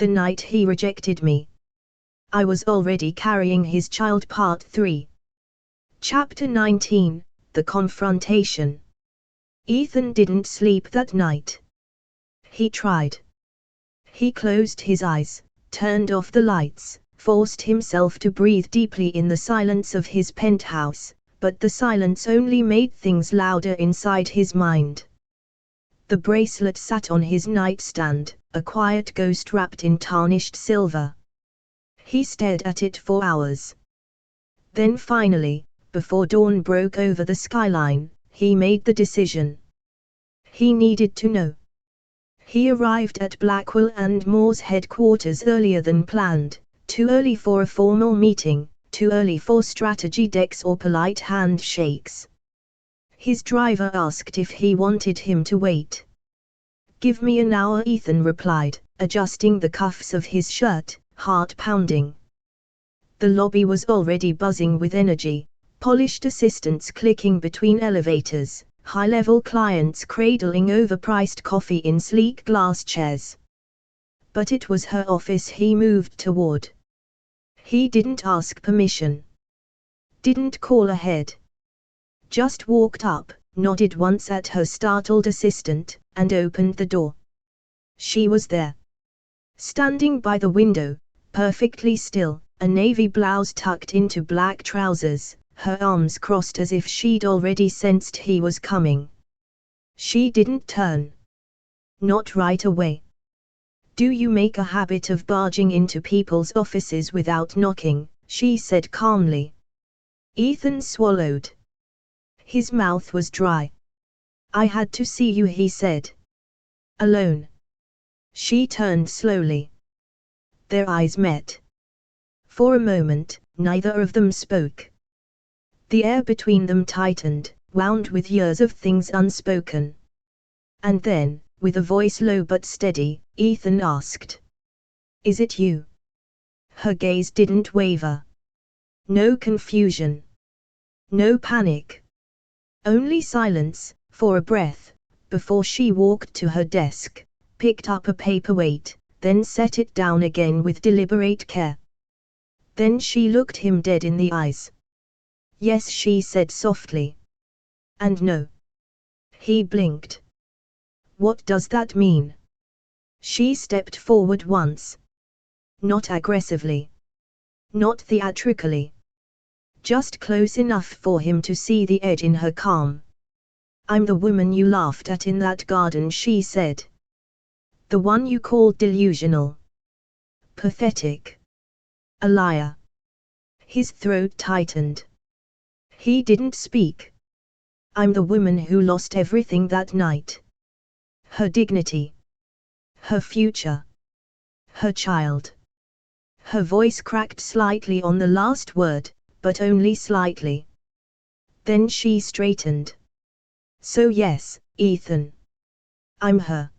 The night he rejected me. I was already carrying his child. Part 3. Chapter 19, The Confrontation. Ethan didn't sleep that night. He tried. He closed his eyes, turned off the lights, forced himself to breathe deeply in the silence of his penthouse, but the silence only made things louder inside his mind. The bracelet sat on his nightstand, a quiet ghost wrapped in tarnished silver. He stared at it for hours. Then finally, before dawn broke over the skyline, he made the decision. He needed to know. He arrived at Blackwell and Moore's headquarters earlier than planned, too early for a formal meeting, too early for strategy decks or polite handshakes. His driver asked if he wanted him to wait. "Give me an hour," Ethan replied, adjusting the cuffs of his shirt, heart pounding. The lobby was already buzzing with energy, polished assistants clicking between elevators, high-level clients cradling overpriced coffee in sleek glass chairs. But it was her office he moved toward. He didn't ask permission. Didn't call ahead. Just walked up, nodded once at her startled assistant, and opened the door. She was there. Standing by the window, perfectly still, a navy blouse tucked into black trousers, her arms crossed as if she'd already sensed he was coming. She didn't turn. Not right away. "Do you make a habit of barging into people's offices without knocking?" she said calmly. Ethan swallowed. His mouth was dry. "I had to see you," he said. "Alone?" She turned slowly. Their eyes met. For a moment, neither of them spoke. The air between them tightened, wound with years of things unspoken. And then, with a voice low but steady, Ethan asked, "Is it you?" Her gaze didn't waver. No confusion. No panic. Only silence, for a breath, before she walked to her desk, picked up a paperweight, then set it down again with deliberate care. Then she looked him dead in the eyes. "Yes," she said softly. "And no." He blinked. "What does that mean?" She stepped forward once. Not aggressively. Not theatrically. Just close enough for him to see the edge in her calm. "I'm the woman you laughed at in that garden," she said. "The one you called delusional. Pathetic. A liar." His throat tightened. He didn't speak. "I'm the woman who lost everything that night. Her dignity. Her future. Her child." Her voice cracked slightly on the last word, but only slightly. Then she straightened. "So yes, Ethan. I'm her."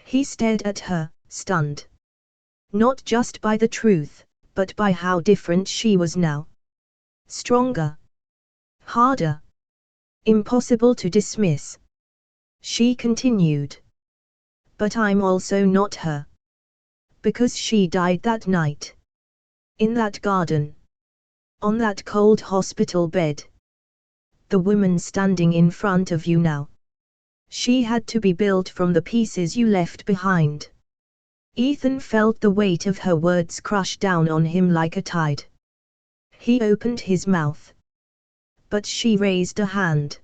He stared at her, stunned. Not just by the truth, but by how different she was now. Stronger. Harder. Impossible to dismiss. She continued. "But I'm also not her. Because she died that night. In that garden. On that cold hospital bed. The woman standing in front of you now. She had to be built from the pieces you left behind." Ethan felt the weight of her words crush down on him like a tide. He opened his mouth. But she raised a hand.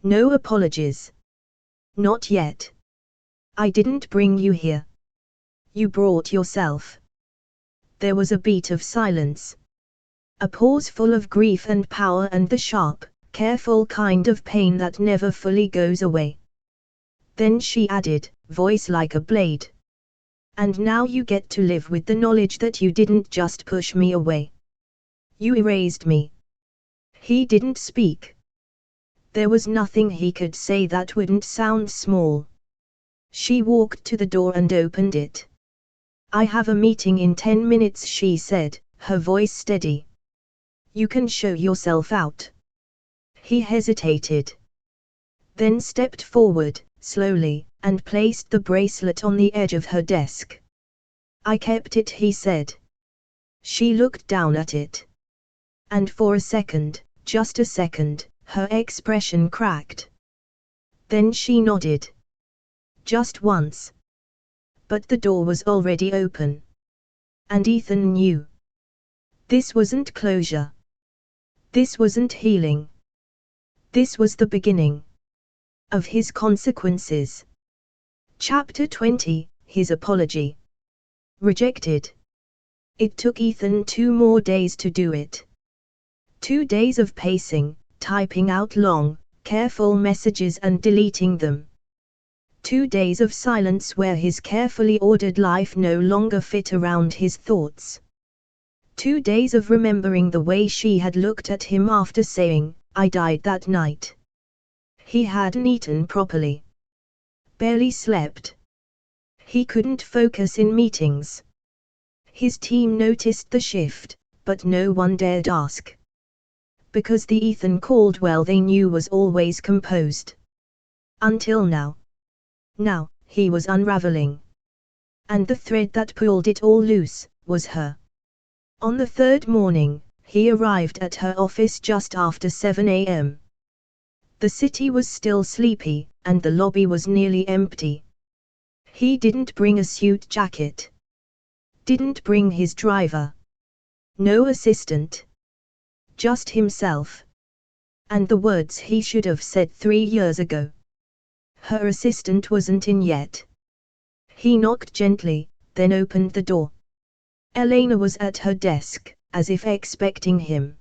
"No apologies. Not yet. I didn't bring you here. You brought yourself." There was a beat of silence. A pause full of grief and power and the sharp, careful kind of pain that never fully goes away. Then she added, voice like a blade. "And now you get to live with the knowledge that you didn't just push me away. You erased me." He didn't speak. There was nothing he could say that wouldn't sound small. She walked to the door and opened it. "I have a meeting in 10 minutes," she said, her voice steady. "You can show yourself out." He hesitated. Then stepped forward, slowly, and placed the bracelet on the edge of her desk. I kept it, he said. She looked down at it. And for a second, just a second, her expression cracked. Then she nodded. Just once. But the door was already open. And Ethan knew. This wasn't closure. This wasn't healing. This was the beginning of his consequences. Chapter 20, His Apology. Rejected. It took Ethan 2 more days to do it. 2 days of pacing, typing out long, careful messages and deleting them. 2 days of silence where his carefully ordered life no longer fit around his thoughts. 2 days of remembering the way she had looked at him after saying, "I died that night." He hadn't eaten properly. Barely slept. He couldn't focus in meetings. His team noticed the shift, but no one dared ask. Because the Ethan Caldwell they knew was always composed. Until now. Now, he was unraveling. And the thread that pulled it all loose was her. On the 3rd morning, he arrived at her office just after 7 a.m. The city was still sleepy, and the lobby was nearly empty. He didn't bring a suit jacket. Didn't bring his driver. No assistant. Just himself. And the words he should have said 3 years ago. Her assistant wasn't in yet. He knocked gently, then opened the door. Elena was at her desk, as if expecting him.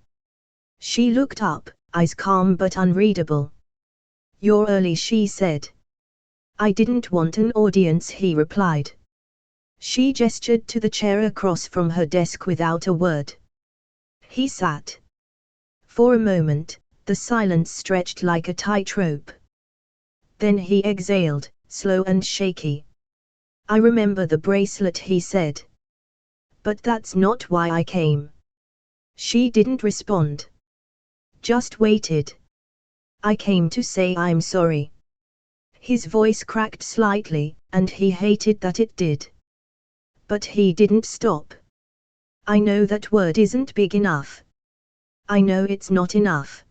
She looked up, eyes calm but unreadable. "You're early," she said. "I didn't want an audience," he replied. She gestured to the chair across from her desk without a word. He sat. For a moment, the silence stretched like a tightrope. Then he exhaled, slow and shaky. "I remember the bracelet," he said. "But that's not why I came." She didn't respond. Just waited. "I came to say I'm sorry." His voice cracked slightly, and he hated that it did. But he didn't stop. "I know that word isn't big enough. I know it's not enough.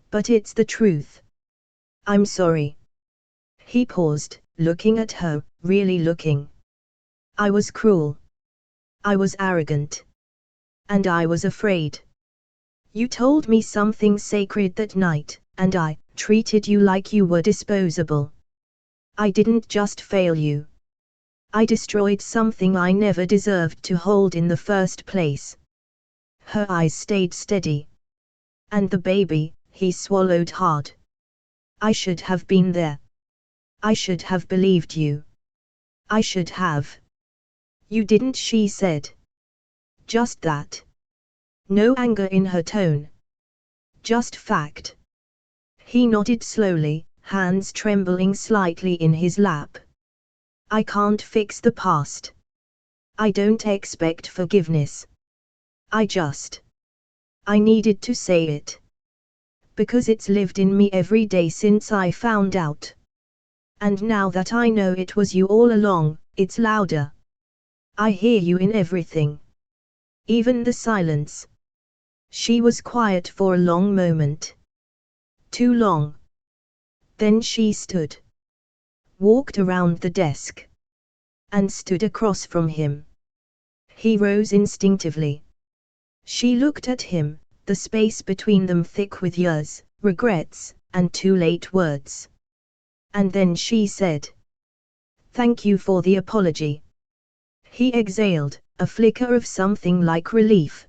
But it's the truth. I'm sorry." He paused, looking at her, really looking. "I was cruel. I was arrogant. And I was afraid. You told me something sacred that night, and I treated you like you were disposable. I didn't just fail you. I destroyed something I never deserved to hold in the first place." Her eyes stayed steady. "And the baby," he swallowed hard. "I should have been there. I should have believed you. I should have." "You didn't," she said. Just that. No anger in her tone. Just fact. He nodded slowly, hands trembling slightly in his lap. "I can't fix the past. I don't expect forgiveness. I needed to say it. Because it's lived in me every day since I found out. And now that I know it was you all along, it's louder. I hear you in everything. Even the silence." She was quiet for a long moment. Too long. Then she stood. Walked around the desk. And stood across from him. He rose instinctively. She looked at him, the space between them thick with years, regrets, and too late words. And then she said, "Thank you for the apology." He exhaled, a flicker of something like relief.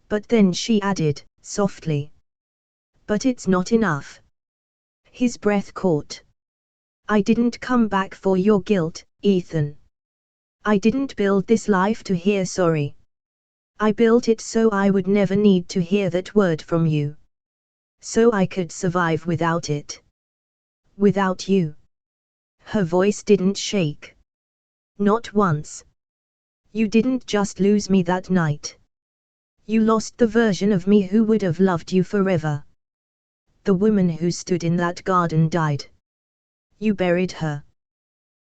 But then she added, softly, "But it's not enough." His breath caught. "I didn't come back for your guilt, Ethan. I didn't build this life to hear sorry. I built it so I would never need to hear that word from you. So I could survive without it. Without you." Her voice didn't shake. "Not once. You didn't just lose me that night. You lost the version of me who would have loved you forever. The woman who stood in that garden died. You buried her.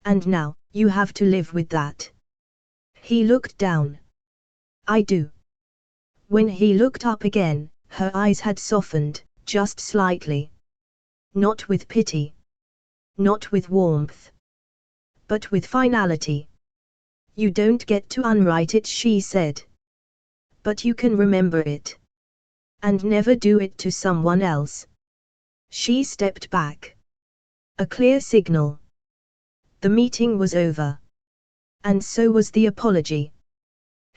And now, you have to live with that. He looked down. I do. When he looked up again, her eyes had softened, just slightly. Not with pity. Not with warmth. But with finality. You don't get to unwrite it, she said. But you can remember it. And never do it to someone else. She stepped back. A clear signal. The meeting was over. And so was the apology.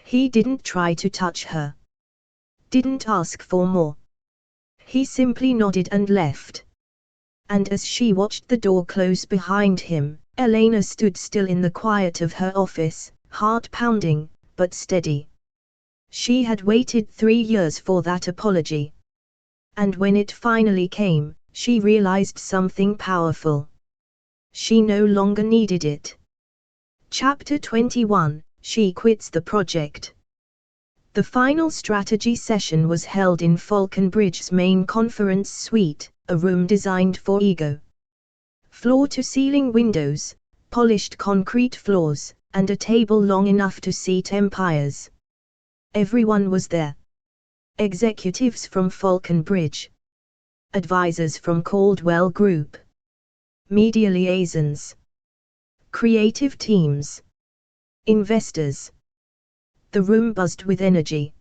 He didn't try to touch her. Didn't ask for more. He simply nodded and left. And as she watched the door close behind him, Elena stood still in the quiet of her office, heart pounding, but steady. She had waited 3 years for that apology. And when it finally came, she realized something powerful. She no longer needed it. Chapter 21, She Quits the Project. The final strategy session was held in Falconbridge's main conference suite, a room designed for ego. Floor-to-ceiling windows, polished concrete floors, and a table long enough to seat empires. Everyone was there. Executives from Falconbridge. Advisors from Caldwell Group. Media liaisons. Creative teams. Investors. The room buzzed with energy.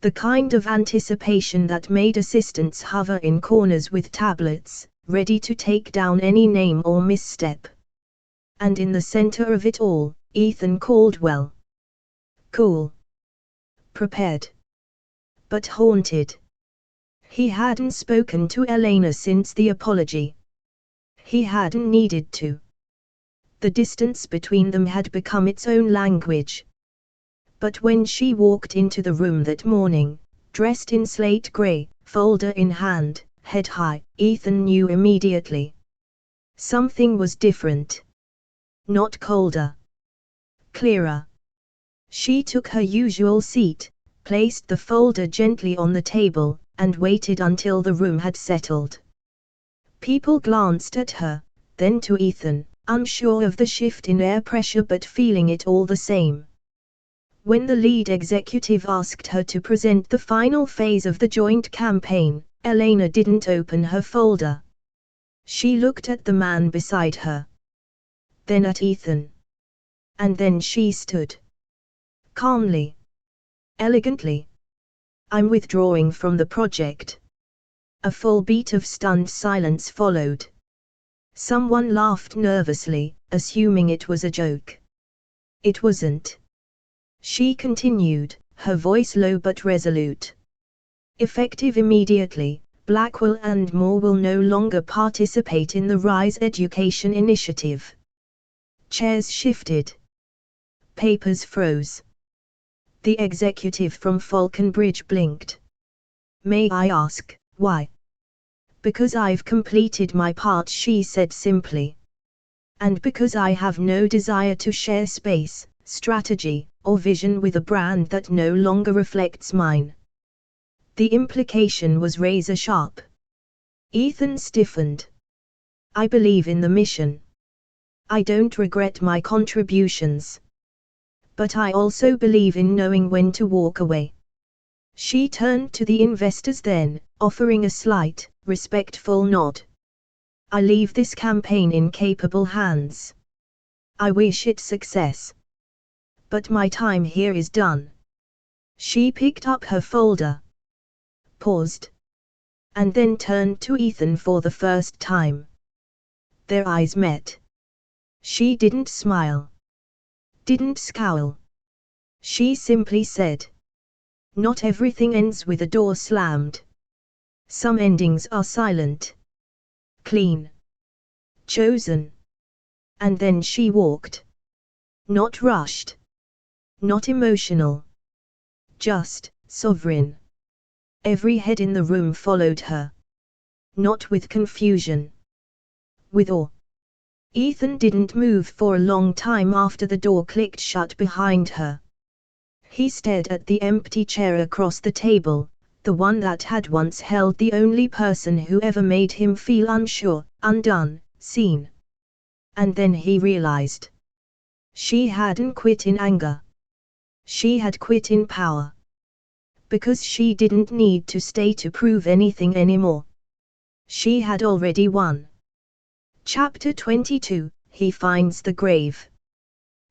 The kind of anticipation that made assistants hover in corners with tablets, ready to take down any name or misstep. And in the center of it all, Ethan Caldwell. Cool. Prepared. But haunted. He hadn't spoken to Elena since the apology. He hadn't needed to. The distance between them had become its own language. But when she walked into the room that morning, dressed in slate gray, folder in hand, head high, Ethan knew immediately. Something was different. Not colder. Clearer. She took her usual seat, placed the folder gently on the table, and waited until the room had settled. People glanced at her, then to Ethan, unsure of the shift in air pressure but feeling it all the same. When the lead executive asked her to present the final phase of the joint campaign, Elena didn't open her folder. She looked at the man beside her. Then at Ethan. And then she stood. Calmly. Elegantly. I'm withdrawing from the project. A full beat of stunned silence followed. Someone laughed nervously, assuming it was a joke. It wasn't. She continued, her voice low but resolute. Effective immediately, Blackwell and Moore will no longer participate in the Rise Education Initiative. Chairs shifted. Papers froze. The executive from Falconbridge blinked. May I ask, why? Because I've completed my part, she said simply. And because I have no desire to share space, strategy, or vision with a brand that no longer reflects mine. The implication was razor sharp. Ethan stiffened. I believe in the mission. I don't regret my contributions. But I also believe in knowing when to walk away. She turned to the investors then, offering a slight, respectful nod. I leave this campaign in capable hands. I wish it success. But my time here is done. She picked up her folder. Paused. And then turned to Ethan for the first time. Their eyes met. She didn't smile. Didn't scowl. She simply said. Not everything ends with a door slammed. Some endings are silent. Clean. Chosen. And then she walked. Not rushed. Not emotional. Just, sovereign. Every head in the room followed her. Not with confusion. With awe. Ethan didn't move for a long time after the door clicked shut behind her. He stared at the empty chair across the table, the one that had once held the only person who ever made him feel unsure, undone, seen. And then he realized. She hadn't quit in anger. She had quit in power. Because she didn't need to stay to prove anything anymore. She had already won. Chapter 22, He finds the grave.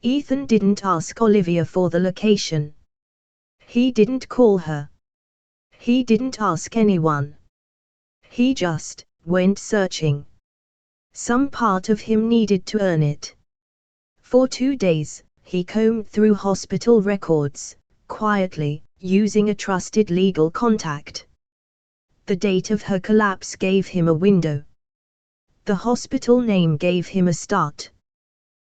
Ethan didn't ask Olivia for the location. He didn't call her. He didn't ask anyone. He just went searching. Some part of him needed to earn it. For 2 days, he combed through hospital records, quietly, using a trusted legal contact. The date of her collapse gave him a window. The hospital name gave him a start.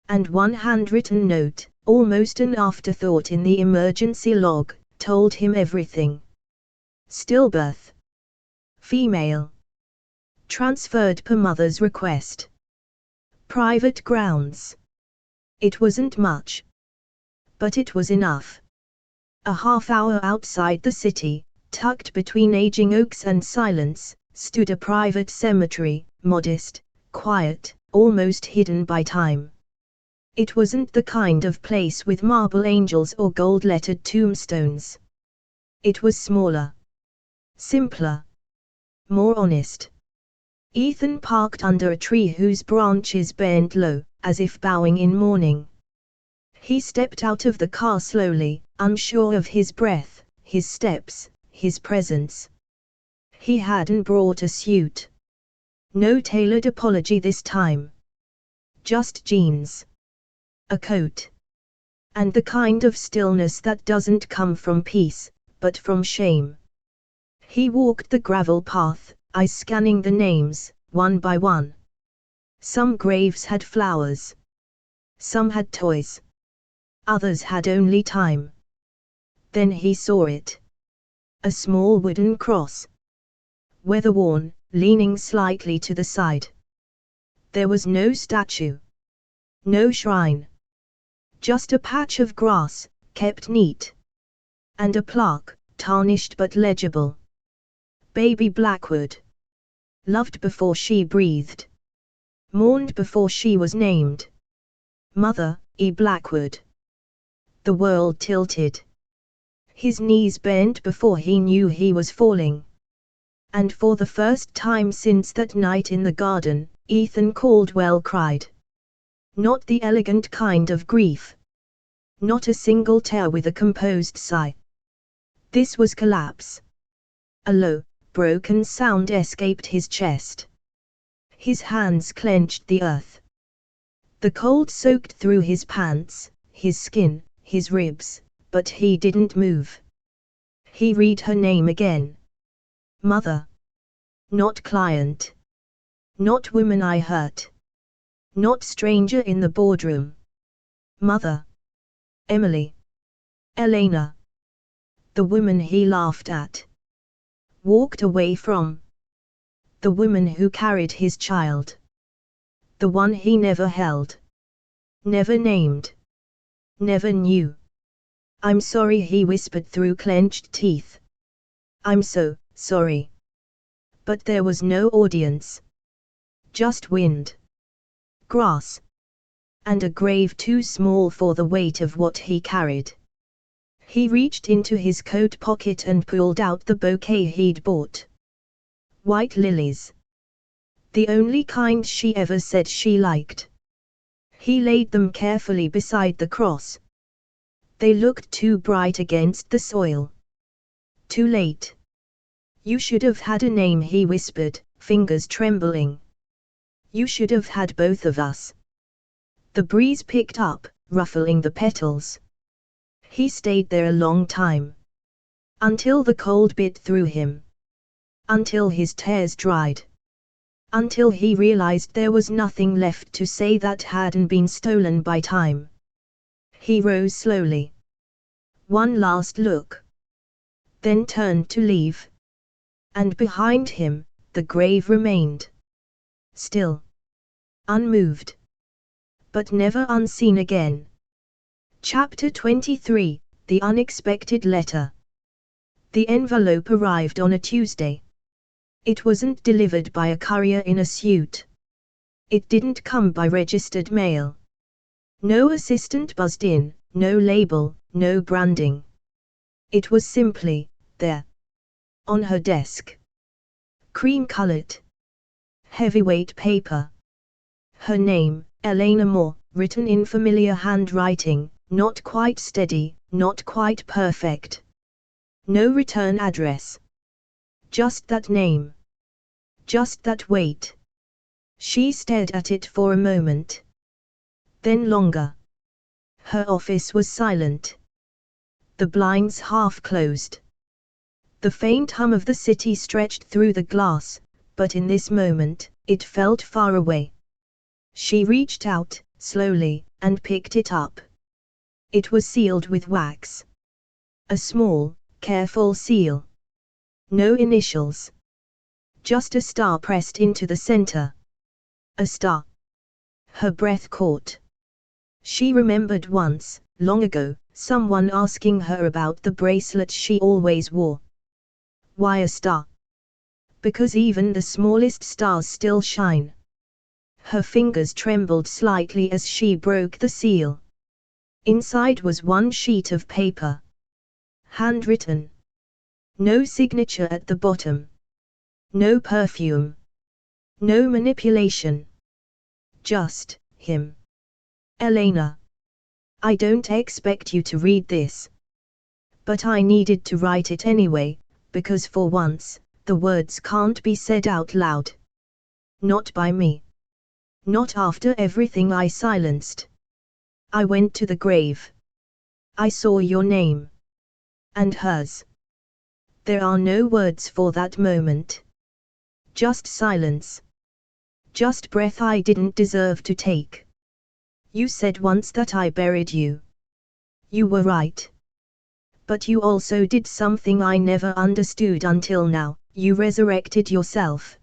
And one handwritten note, almost an afterthought in the emergency log, told him everything. Stillbirth. Female. Transferred per mother's request. Private grounds. It wasn't much. But it was enough. A half-hour outside the city, tucked between aging oaks and silence, stood a private cemetery, modest, quiet, almost hidden by time. It wasn't the kind of place with marble angels or gold-lettered tombstones. It was smaller. Simpler. More honest. Ethan parked under a tree whose branches bent low, as if bowing in mourning. He stepped out of the car slowly, unsure of his breath, his steps, his presence. He hadn't brought a suit. No tailored apology this time. Just jeans. A coat. And the kind of stillness that doesn't come from peace, but from shame. He walked the gravel path, eyes scanning the names, one by one. Some graves had flowers. Some had toys. Others had only time. Then he saw it. A small wooden cross. Weather-worn, leaning slightly to the side. There was no statue. No shrine. Just a patch of grass, kept neat. And a plaque, tarnished but legible. Baby Blackwood. Loved before she breathed. Mourned before she was named. Mother, E. Blackwood. The world tilted. His knees bent before he knew he was falling. And for the first time since that night in the garden, Ethan Caldwell cried. Not the elegant kind of grief. Not a single tear with a composed sigh. This was collapse. A low, broken sound escaped his chest. His hands clenched the earth. The cold soaked through his pants, his skin, his ribs, but he didn't move. He read her name again. Mother. Not client. Not woman I hurt. Not stranger in the boardroom. Mother. Emily. Elena. The woman he laughed at. Walked away from. The woman who carried his child. The one he never held. Never named. Never knew. I'm sorry, he whispered through clenched teeth. I'm so sorry. But there was no audience. Just wind. Grass. And a grave too small for the weight of what he carried. He reached into his coat pocket and pulled out the bouquet he'd bought. White lilies. The only kind she ever said she liked. He laid them carefully beside the cross. They looked too bright against the soil. Too late. You should have had a name, he whispered, fingers trembling. You should have had both of us. The breeze picked up, ruffling the petals. He stayed there a long time. Until the cold bit through him. Until his tears dried. Until he realized there was nothing left to say that hadn't been stolen by time. He rose slowly. One last look. Then turned to leave. And behind him, the grave remained. Still. Unmoved. But never unseen again. Chapter 23, The Unexpected Letter. The envelope arrived on a Tuesday. It wasn't delivered by a courier in a suit. It didn't come by registered mail. No assistant buzzed in, no label, no branding. It was simply there, on her desk. Cream-colored, heavyweight paper. Her name, Elena Moore, written in familiar handwriting, not quite steady, not quite perfect. No return address. Just that name. Just that weight. She stared at it for a moment. Then longer. Her office was silent. The blinds half closed. The faint hum of the city stretched through the glass, but in this moment, it felt far away. She reached out, slowly, and picked it up. It was sealed with wax. A small, careful seal. No initials. Just a star pressed into the center. A star. Her breath caught. She remembered once, long ago, someone asking her about the bracelet she always wore. Why a star? Because even the smallest stars still shine. Her fingers trembled slightly as she broke the seal. Inside was one sheet of paper. Handwritten. No signature at the bottom. No perfume. No manipulation. Just him. Elena. I don't expect you to read this. But I needed to write it anyway, because for once, the words can't be said out loud. Not by me. Not after everything I silenced. I went to the grave. I saw your name. And hers. There are no words for that moment. Just silence. Just breath I didn't deserve to take. You said once that I buried you. You were right. But you also did something I never understood until now, you resurrected yourself.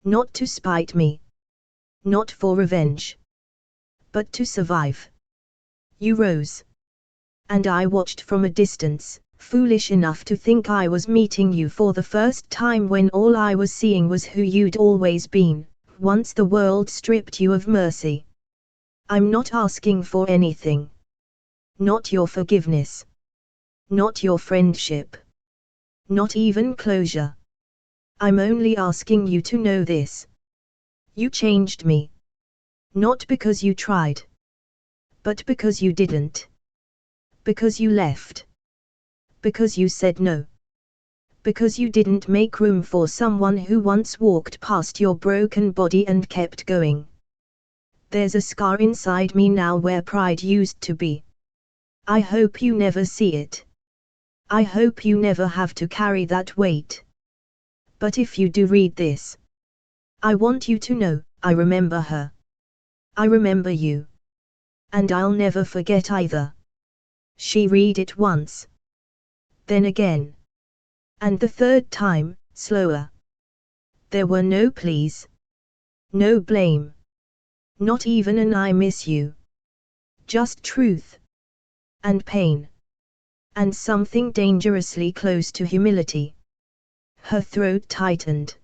Not to spite me. Not for revenge. But to survive. You rose. And I watched from a distance, foolish enough to think I was meeting you for the first time when all I was seeing was who you'd always been, once the world stripped you of mercy. I'm not asking for anything. Not your forgiveness. Not your friendship. Not even closure. I'm only asking you to know this. You changed me. Not because you tried. But because you didn't. Because you left. Because you said no. Because you didn't make room for someone who once walked past your broken body and kept going. There's a scar inside me now where pride used to be. I hope you never see it. I hope you never have to carry that weight. But if you do read this, I want you to know, I remember her. I remember you. And I'll never forget either. She read it once. Then again. And the third time, slower. There were no pleas. No blame. Not even an I miss you. Just truth. And pain. And something dangerously close to humility. Her throat tightened.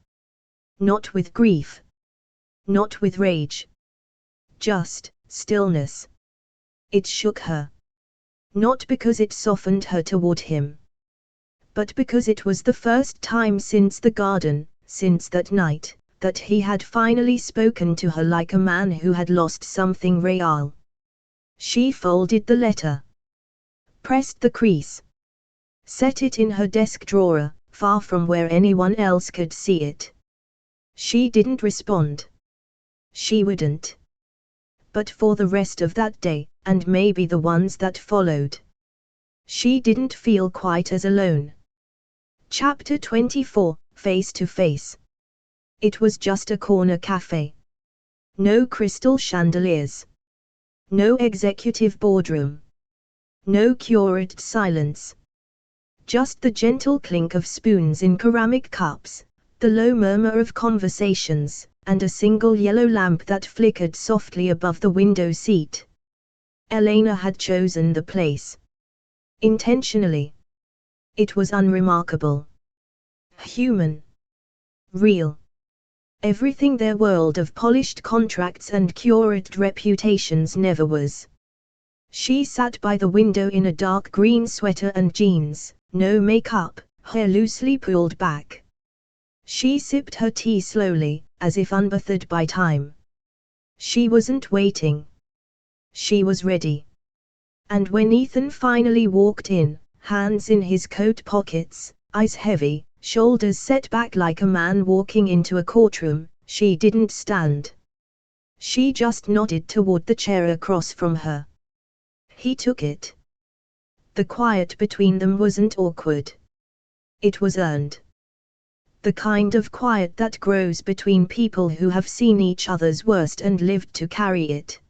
Not with grief. Not with rage. Just stillness. It shook her. Not because it softened her toward him. But because it was the first time since the garden, since that night, that he had finally spoken to her like a man who had lost something real. She folded the letter. Pressed the crease. Set it in her desk drawer, far from where anyone else could see it. She didn't respond. She wouldn't. But for the rest of that day, and maybe the ones that followed, she didn't feel quite as alone. Chapter 24, Face to Face. It was just a corner cafe. No crystal chandeliers. No executive boardroom. No curated silence. Just the gentle clink of spoons in ceramic cups, the low murmur of conversations, and a single yellow lamp that flickered softly above the window seat. Elena had chosen the place. Intentionally. It was unremarkable. Human. Real. Everything their world of polished contracts and curated reputations never was. She sat by the window in a dark green sweater and jeans, no makeup, hair loosely pulled back. She sipped her tea slowly, as if unbothered by time. She wasn't waiting. She was ready. And when Ethan finally walked in, hands in his coat pockets, eyes heavy, shoulders set back like a man walking into a courtroom, she didn't stand. She just nodded toward the chair across from her. He took it. The quiet between them wasn't awkward. It was earned. The kind of quiet that grows between people who have seen each other's worst and lived to carry it.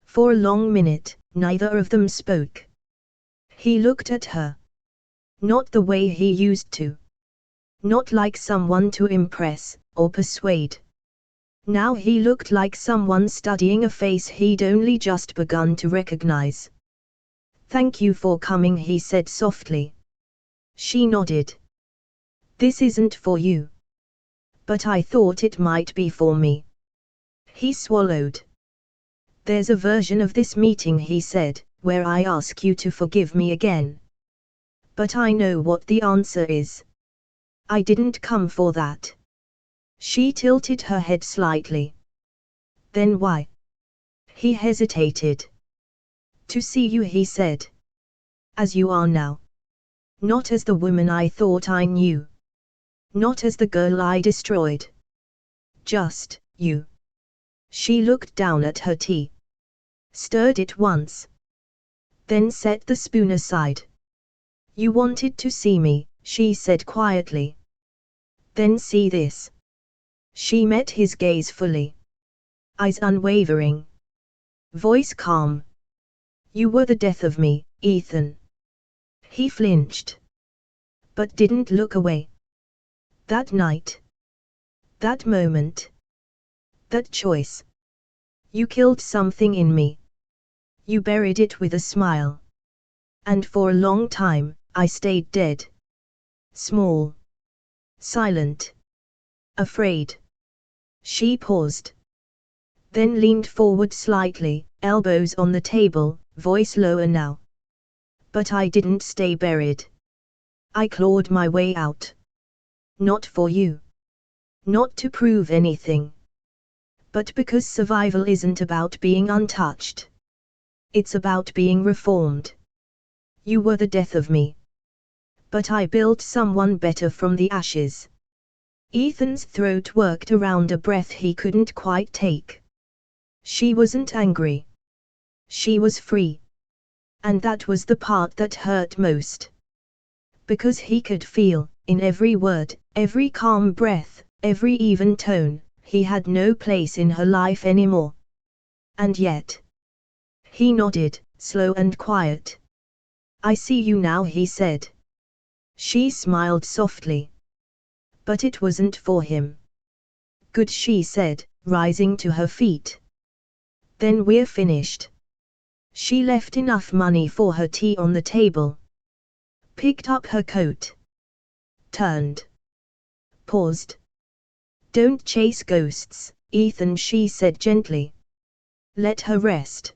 For a long minute, neither of them spoke. He looked at her. Not the way he used to. Not like someone to impress, or persuade. Now he looked like someone studying a face he'd only just begun to recognize. "Thank you for coming," he said softly. She nodded. "This isn't for you. But I thought it might be for me." He swallowed. "There's a version of this meeting," he said, "where I ask you to forgive me again. But I know what the answer is. I didn't come for that." She tilted her head slightly. "Then why?" He hesitated. "To see you," he said. "As you are now. Not as the woman I thought I knew. Not as the girl I destroyed. Just you." She looked down at her tea. Stirred it once. Then set the spoon aside. "You wanted to see me," she said quietly. "Then see this." She met his gaze fully. Eyes unwavering. Voice calm. "You were the death of me, Ethan." He flinched. But didn't look away. "That night. That moment. That choice. You killed something in me. You buried it with a smile. And for a long time, I stayed dead. Small. Silent. Afraid." She paused. Then leaned forward slightly, elbows on the table, voice lower now. "But I didn't stay buried. I clawed my way out. Not for you. Not to prove anything. But because survival isn't about being untouched. It's about being reformed. You were the death of me. But I built someone better from the ashes." Ethan's throat worked around a breath he couldn't quite take. She wasn't angry. She was free. And that was the part that hurt most. Because he could feel, in every word, every calm breath, every even tone, he had no place in her life anymore. And yet. He nodded, slow and quiet. "I see you now," he said. She smiled softly. But it wasn't for him. "Good," she said, rising to her feet. "Then we're finished." She left enough money for her tea on the table. Picked up her coat. Turned. Paused. "Don't chase ghosts, Ethan," she said gently. "Let her rest."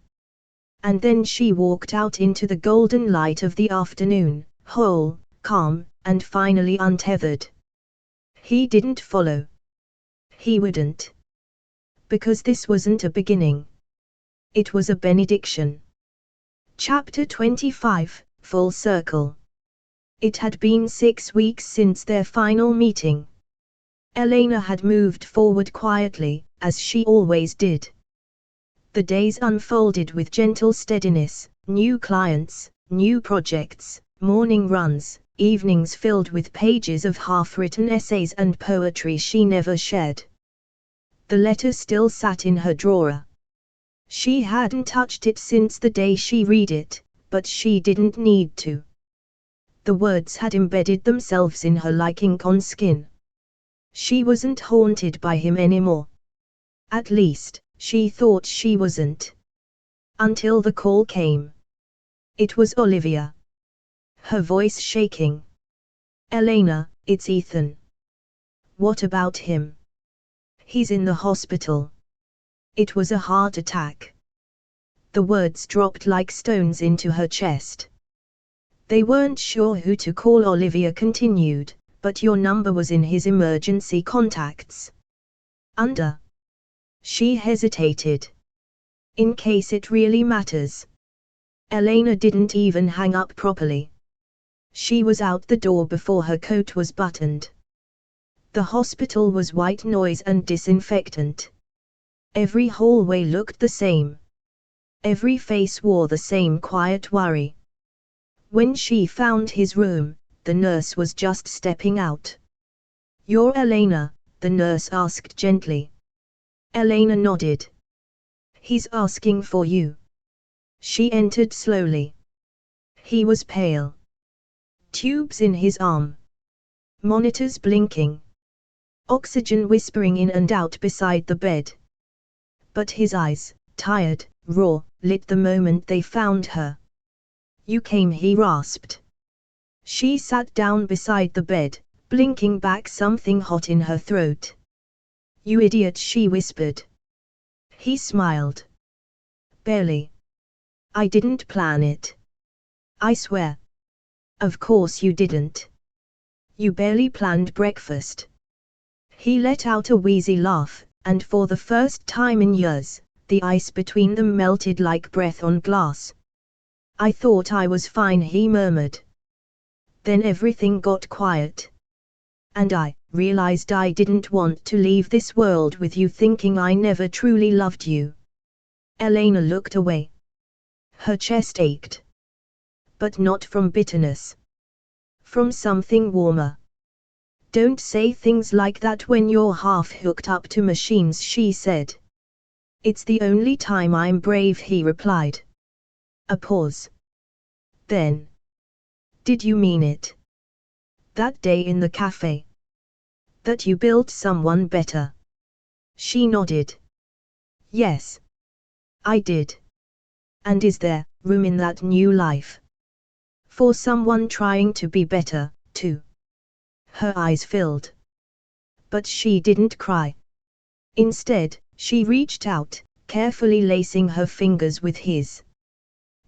And then she walked out into the golden light of the afternoon, whole, calm, and finally untethered. He didn't follow. He wouldn't. Because this wasn't a beginning. It was a benediction. Chapter 25, Full Circle. It had been 6 weeks since their final meeting. Elena had moved forward quietly, as she always did. The days unfolded with gentle steadiness, new clients, new projects, morning runs, evenings filled with pages of half-written essays and poetry she never shared. The letter still sat in her drawer. She hadn't touched it since the day she read it, but she didn't need to. The words had embedded themselves in her like ink on skin. She wasn't haunted by him anymore. At least, she thought she wasn't. Until the call came. It was Olivia. Her voice shaking. "Elena, it's Ethan." "What about him?" "He's in the hospital. It was a heart attack." The words dropped like stones into her chest. They weren't sure who to call, Olivia continued, but your number was in his emergency contacts. Under. She hesitated. In case it really matters. Elena didn't even hang up properly. She was out the door before her coat was buttoned. The hospital was white noise and disinfectant. Every hallway looked the same. Every face wore the same quiet worry. When she found his room, the nurse was just stepping out. "You're Elena?" the nurse asked gently. Elena nodded. "He's asking for you." She entered slowly. He was pale. Tubes in his arm. Monitors blinking. Oxygen whispering in and out beside the bed. But his eyes, tired, raw, lit the moment they found her. "You came," he rasped. She sat down beside the bed, blinking back something hot in her throat. "You idiot," she whispered. He smiled. "Barely. I didn't plan it. I swear." "Of course you didn't. You barely planned breakfast." He let out a wheezy laugh, and for the first time in years, the ice between them melted like breath on glass. "I thought I was fine," he murmured. Then everything got quiet. "And I realized I didn't want to leave this world with you thinking I never truly loved you." Elena looked away. Her chest ached. But not from bitterness. From something warmer. "Don't say things like that when you're half hooked up to machines," she said. "It's the only time I'm brave," he replied. A pause. Then. "Did you mean it? That day in the cafe? That you built someone better?" She nodded. "Yes. I did. And is there room in that new life? For someone trying to be better, too?" Her eyes filled. But she didn't cry. Instead, she reached out, carefully lacing her fingers with his.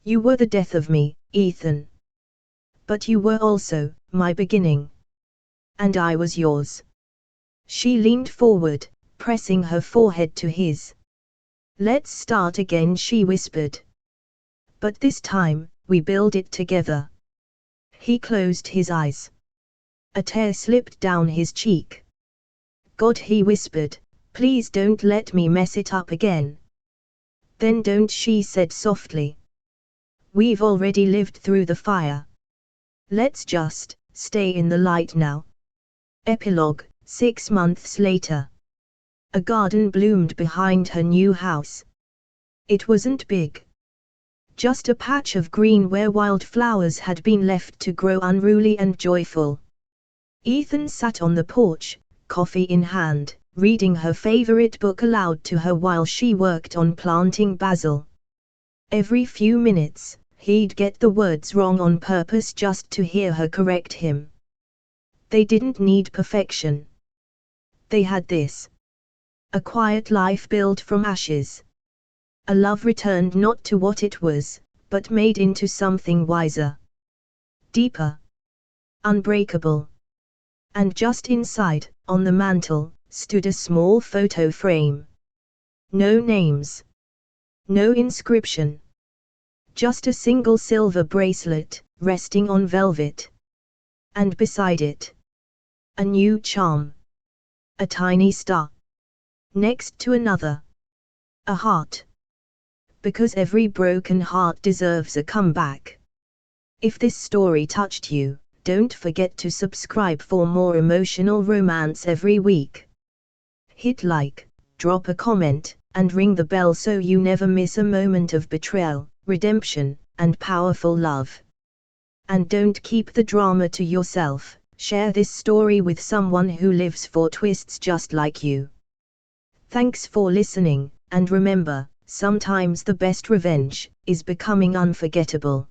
"You were the death of me, Ethan. But you were also my beginning. And I was yours." She leaned forward, pressing her forehead to his. "Let's start again," she whispered. "But this time, we build it together." He closed his eyes. A tear slipped down his cheek. "God," he whispered, "please don't let me mess it up again." "Then don't," she said softly. "We've already lived through the fire. Let's just stay in the light now." Epilogue, 6 months later. A garden bloomed behind her new house. It wasn't big. Just a patch of green where wildflowers had been left to grow unruly and joyful. Ethan sat on the porch, coffee in hand, reading her favorite book aloud to her while she worked on planting basil. Every few minutes, he'd get the words wrong on purpose just to hear her correct him. They didn't need perfection. They had this. A quiet life built from ashes. A love returned not to what it was, but made into something wiser. Deeper. Unbreakable. And just inside, on the mantel, stood a small photo frame. No names. No inscription. Just a single silver bracelet, resting on velvet. And beside it, a new charm. A tiny star. Next to another. A heart. Because every broken heart deserves a comeback. If this story touched you, don't forget to subscribe for more emotional romance every week. Hit like, drop a comment, and ring the bell so you never miss a moment of betrayal, redemption, and powerful love. And don't keep the drama to yourself, share this story with someone who lives for twists just like you. Thanks for listening, and remember, sometimes the best revenge is becoming unforgettable.